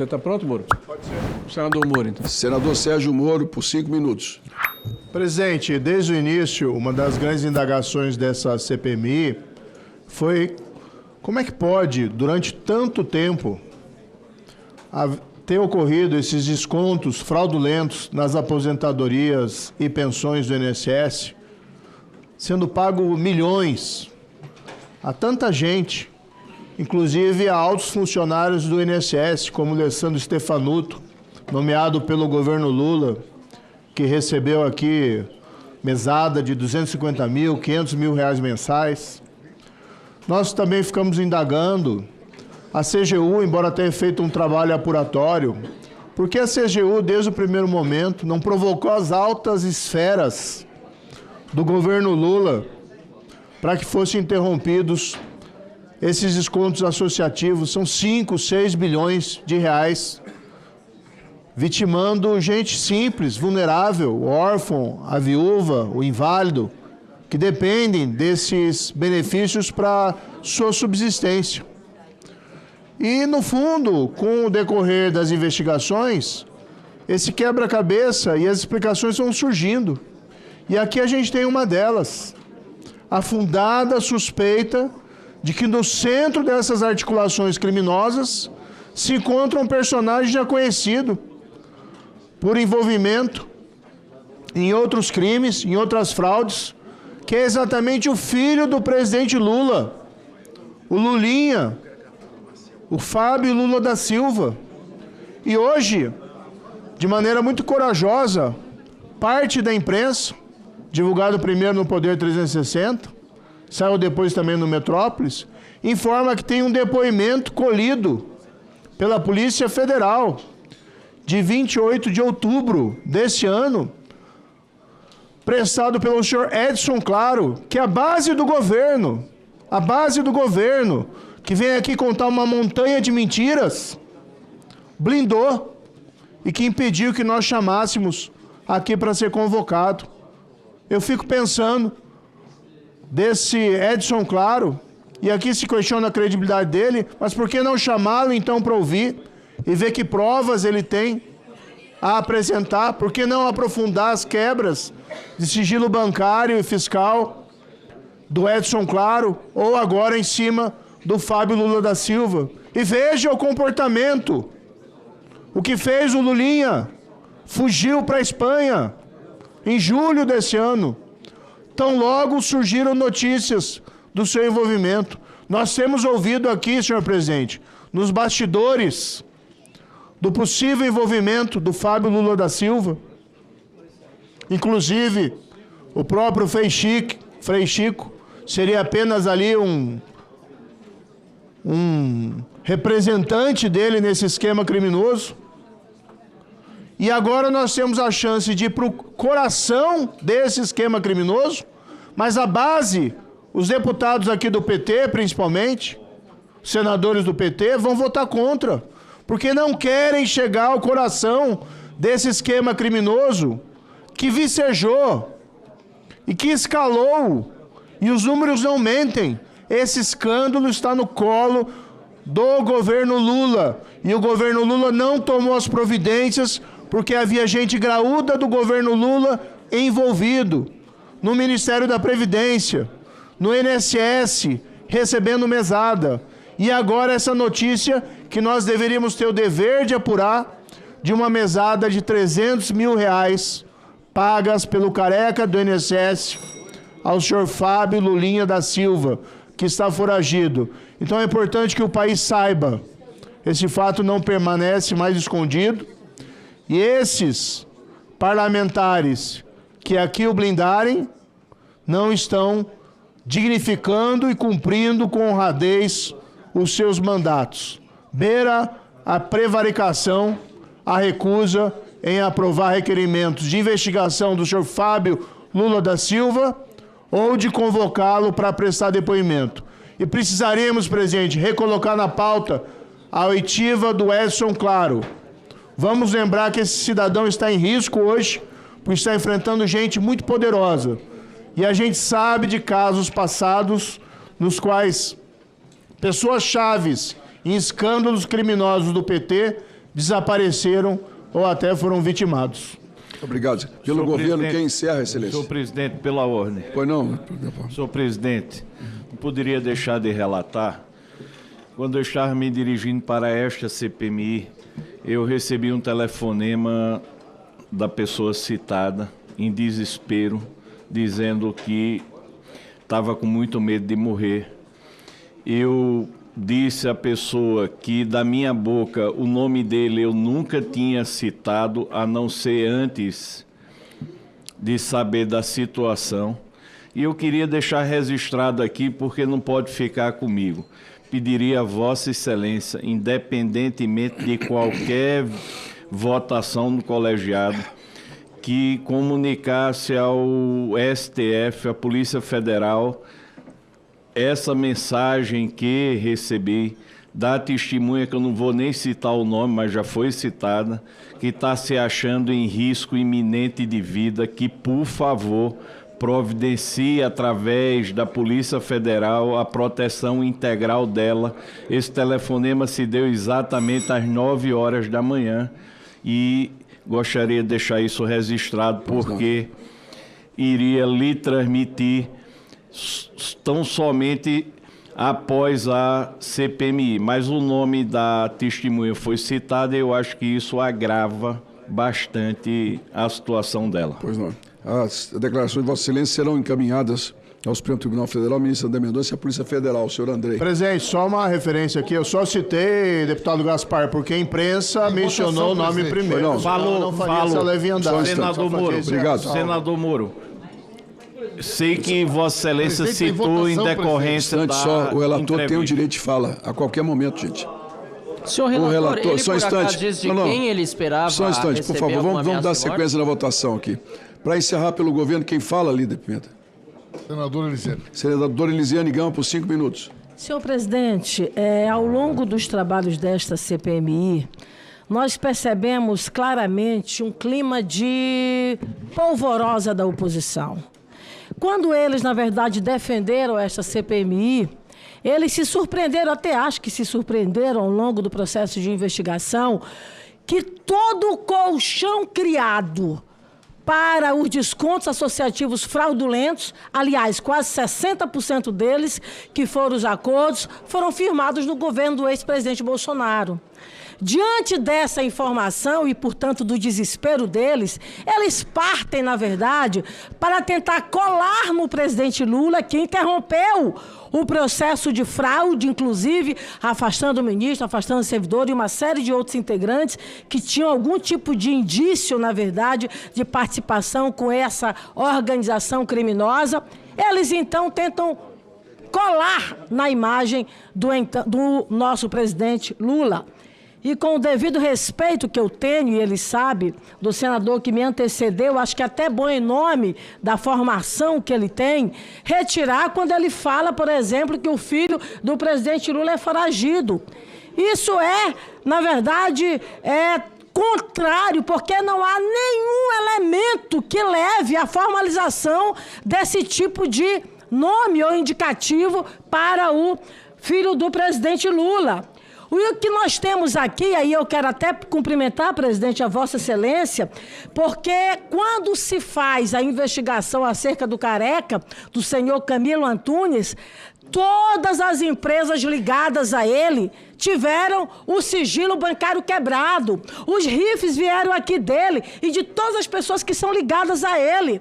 Você está pronto, Moro? Pode ser. Senador Moro, então. Senador Sérgio Moro, por 5 minutos. Presidente, desde o início, uma das grandes indagações dessa CPMI foi como é que pode, durante tanto tempo, ter ocorrido esses descontos fraudulentos nas aposentadorias e pensões do INSS, sendo pago milhões a tanta gente, inclusive a altos funcionários do INSS, como Alessandro Stefanuto, nomeado pelo governo Lula, que recebeu aqui mesada de 250 mil, 500 mil reais mensais. Nós também ficamos indagando a CGU, embora tenha feito um trabalho apuratório, porque a CGU, desde o primeiro momento, não provocou as altas esferas do governo Lula para que fossem interrompidos esses descontos associativos. São 5, 6 bilhões de reais, vitimando gente simples, vulnerável, o órfão, a viúva, o inválido, que dependem desses benefícios para sua subsistência. E, no fundo, com o decorrer das investigações, esse quebra-cabeça e as explicações vão surgindo. E aqui a gente tem uma delas, a fundada suspeita de que no centro dessas articulações criminosas se encontra um personagem já conhecido por envolvimento em outros crimes, em outras fraudes, que é exatamente o filho do presidente Lula, o Lulinha, o Fábio Lula da Silva. E hoje, de maneira muito corajosa, parte da imprensa, divulgado primeiro no Poder 360, saiu depois também no Metrópolis, informa que tem um depoimento colhido pela Polícia Federal, de 28 de outubro desse ano, prestado pelo senhor Edson Claro, que é a base do governo, que vem aqui contar uma montanha de mentiras, blindou e que impediu que nós chamássemos aqui para ser convocado. Eu fico pensando desse Edson Claro, e aqui se questiona a credibilidade dele, mas por que não chamá-lo então para ouvir e ver que provas ele tem a apresentar? Por que não aprofundar as quebras de sigilo bancário e fiscal do Edson Claro, ou agora em cima do Fábio Lula da Silva? E veja o comportamento. O que fez o Lulinha? Fugiu para a Espanha em julho desse ano. Tão logo surgiram notícias do seu envolvimento. Nós temos ouvido aqui, senhor presidente, nos bastidores, do possível envolvimento do Fábio Lula da Silva. Inclusive, o próprio Frei Chico seria apenas ali um representante dele nesse esquema criminoso. E agora nós temos a chance de ir para o coração desse esquema criminoso, mas a base, os deputados aqui do PT, principalmente, os senadores do PT, vão votar contra, porque não querem chegar ao coração desse esquema criminoso que vicejou e que escalou, e os números não mentem. Esse escândalo está no colo do governo Lula, e o governo Lula não tomou as providências porque havia gente graúda do governo Lula envolvido no Ministério da Previdência, no INSS, recebendo mesada. E agora essa notícia que nós deveríamos ter o dever de apurar, de uma mesada de 300 mil reais pagas pelo careca do INSS ao senhor Fábio Lulinha da Silva, que está foragido. Então é importante que o país saiba, esse fato não permanece mais escondido, e esses parlamentares que aqui o blindarem não estão dignificando e cumprindo com honradez os seus mandatos. Beira a prevaricação, a recusa em aprovar requerimentos de investigação do senhor Fábio Lula da Silva ou de convocá-lo para prestar depoimento. E precisaremos, presidente, recolocar na pauta a oitiva do Edson Claro. Vamos lembrar que esse cidadão está em risco hoje, por estar enfrentando gente muito poderosa. E a gente sabe de casos passados nos quais pessoas chaves em escândalos criminosos do PT desapareceram ou até foram vitimados. Obrigado. Pelo Senhor governo, presidente, quem encerra, Excelência? Senhor presidente, pela ordem. Pois não? Senhor presidente, não poderia deixar de relatar. Quando eu estava me dirigindo para esta CPMI, eu recebi um telefonema da pessoa citada, em desespero, dizendo que estava com muito medo de morrer. Eu disse à pessoa que da minha boca o nome dele eu nunca tinha citado, a não ser antes de saber da situação. E eu queria deixar registrado aqui, porque não pode ficar comigo. Pediria a Vossa Excelência, independentemente de qualquer votação no colegiado, que comunicasse ao STF, à Polícia Federal, essa mensagem que recebi da testemunha, que eu não vou nem citar o nome, mas já foi citada, que está se achando em risco iminente de vida, que, por favor, providencie através da Polícia Federal a proteção integral dela. Esse telefonema se deu exatamente às 9 horas da manhã e gostaria de deixar isso registrado, porque iria lhe transmitir tão somente após a CPMI. Mas o nome da testemunha foi citado e eu acho que isso agrava bastante a situação dela. Pois não. As declarações de Vossa Excelência serão encaminhadas ao Supremo Tribunal Federal, ministro André Mendonça e à Polícia Federal, senhor Andrei. Presidente, só uma referência aqui. Eu só citei, deputado Gaspar, porque a imprensa mencionou o nome primeiro. Não, falou, senador Moro. Obrigado. Senador Moro. Sei que Vossa Excelência citou em decorrência da Só, o relator tem o entrevista. direito de fala a qualquer momento, gente. Senhor relator, relator, ele só um por acaso instante. diz de Não, não. quem ele esperava Só um instante, por receber favor. alguma Vamos dar ameaça de morte? sequência na votação aqui. Para encerrar pelo governo, quem fala, líder Pimenta? Senador Elisiane. Senadora Elisiane Gama, por 5 minutos. Senhor presidente, ao longo dos trabalhos desta CPMI, nós percebemos claramente um clima de polvorosa da oposição. Quando eles, na verdade, defenderam esta CPMI, eles se surpreenderam, até acho que se surpreenderam ao longo do processo de investigação, que todo o colchão criado para os descontos associativos fraudulentos, aliás, quase 60% deles, que foram os acordos, foram firmados no governo do ex-presidente Bolsonaro. Diante dessa informação e, portanto, do desespero deles, eles partem, na verdade, para tentar colar no presidente Lula, que interrompeu o processo de fraude, inclusive afastando o ministro, afastando o servidor e uma série de outros integrantes que tinham algum tipo de indício, na verdade, de participação com essa organização criminosa. Eles, então, tentam colar na imagem do nosso presidente Lula. E com o devido respeito que eu tenho, e ele sabe, do senador que me antecedeu, acho que até bom em nome da formação que ele tem, retirar quando ele fala, por exemplo, que o filho do presidente Lula é foragido. Isso na verdade, contrário, porque não há nenhum elemento que leve à formalização desse tipo de nome ou indicativo para o filho do presidente Lula. O que nós temos aqui, aí eu quero até cumprimentar, presidente, a Vossa Excelência, porque quando se faz a investigação acerca do Careca, do senhor Camilo Antunes, todas as empresas ligadas a ele tiveram o sigilo bancário quebrado. Os rifes vieram aqui dele e de todas as pessoas que são ligadas a ele.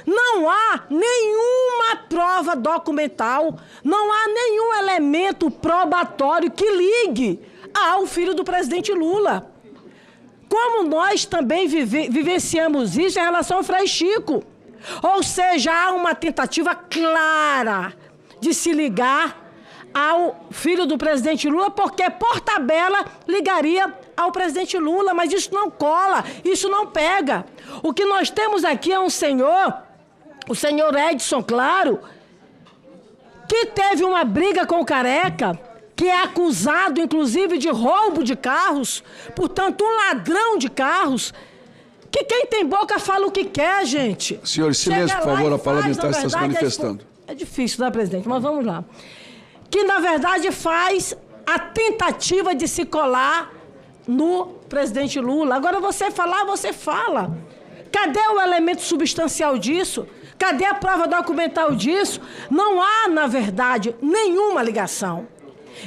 Não há nenhuma prova documental, não há nenhum elemento probatório que ligue ao filho do presidente Lula. Como nós também vivenciamos isso em relação ao Frei Chico. Ou seja, há uma tentativa clara de se ligar ao filho do presidente Lula, porque por tabela ligaria ao presidente Lula, mas isso não cola, isso não pega. O que nós temos aqui é um senhor, o senhor Edson Claro, que teve uma briga com o Careca, que é acusado, inclusive, de roubo de carros, portanto, um ladrão de carros, que quem tem boca fala o que quer, gente. Senhores, silêncio, por favor, a parlamentar está se manifestando. É difícil, né, presidente? Mas vamos lá. Que, na verdade, faz a tentativa de se colar no presidente Lula. Agora, você falar, você fala. Cadê o elemento substancial disso? Cadê a prova documental disso? Não há, na verdade, nenhuma ligação.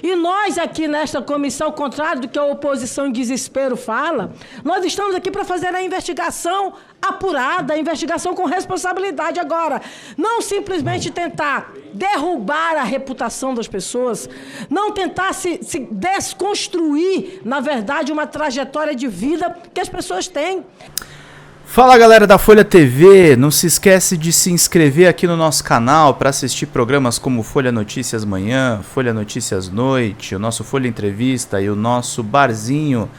E nós aqui nesta comissão, ao contrário do que a oposição em desespero fala, nós estamos aqui para fazer a investigação apurada, a investigação com responsabilidade. Agora, não simplesmente tentar derrubar a reputação das pessoas, não tentar se desconstruir, na verdade, uma trajetória de vida que as pessoas têm. Fala, galera da Folha TV, não se esquece de se inscrever aqui no nosso canal para assistir programas como Folha Notícias Manhã, Folha Notícias Noite, o nosso Folha Entrevista e o nosso Barzinho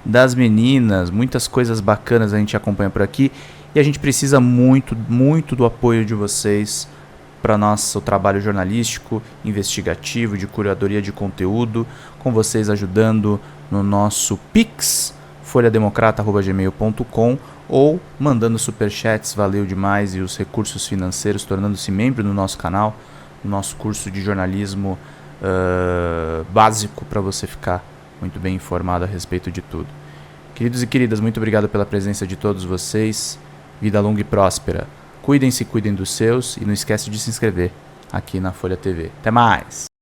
das Meninas. Muitas coisas bacanas a gente acompanha por aqui e a gente precisa muito do apoio de vocês para nosso trabalho jornalístico, investigativo, de curadoria de conteúdo, com vocês ajudando no nosso Pix, folhademocrata@gmail.com, ou mandando superchats, valeu demais, e os recursos financeiros, tornando-se membro do nosso canal, no nosso curso de jornalismo básico, para você ficar muito bem informado a respeito de tudo. Queridos e queridas, muito obrigado pela presença de todos vocês, vida longa e próspera. Cuidem-se, cuidem dos seus, e não esquece de se inscrever aqui na Folha TV. Até mais!